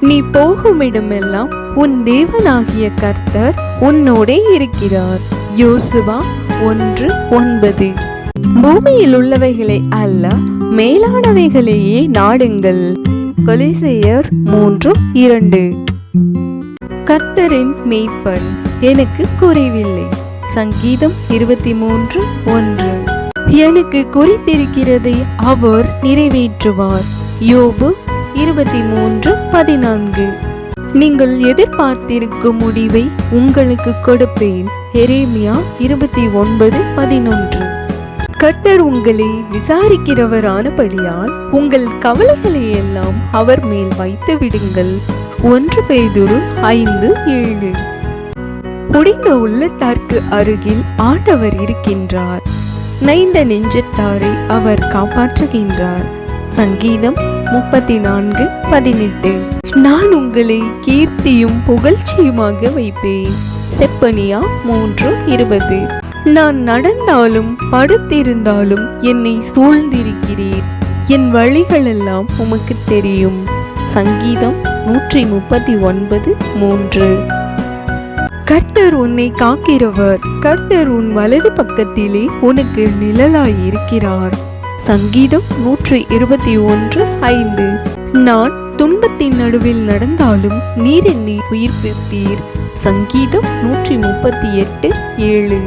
நீ போகும் இடமெல்லாம் உன் தேவனாகிய கர்த்தர் உன்னோடே இருக்கிறார். யோசுவா 1:9. பூமியில் உள்ளவைகளை அல்ல, மேலானவைகளையே நாடுங்கள். கொலோசியர் 3:2. கர்த்தரின் மேய்ப்பன், எனக்கு குறைவில்லை. சங்கீதம் 23:1. எனக்கு குறித்திருக்கிறதை அவர் நிறைவேற்றுவார். யோபு 23:14. நீங்கள் எதிர்பார்த்திருக்கும் முடிவை உங்களுக்கு கொடுப்பேன். எரேமியா 29:11. கர்த்தர் உங்களை விசாரிக்கிறவரானபடியால் உங்கள் கவலைகளை எல்லாம் அவர் மேல் வைத்து விடுங்கள். 1 பேதுரு 5:7. முடிந்த உள்ளத்தார்க்கு அருகில் ஆண்டவர் இருக்கின்றார். நைந்த நெஞ்சத்தாரை அவர் காப்பாற்றுகின்றார். சங்கீதம் 34:18. நான் உங்களை கீர்த்தியும் புகழ்ச்சியுமாக வைப்பேன். செப்பனியா 3:20. நான் நடந்தாலும் படுத்திருந்தாலும் என்னை சூழ்ந்திருக்கிறீர். என் வழிகளெல்லாம் உமக்கு தெரியும். சங்கீதம் 139:3. கர்த்தர் உன்னை காக்கிறவர். கர்த்தர் உன் வலது பக்கத்திலே உனக்கு நிழலாயிருக்கிறார். சங்கீதம் 121:5. நான் துன்பத்தின் நடுவில் நடந்தாலும் நீர் என்னை உயிர்ப்பிப்பீர். சங்கீதம் 138:7.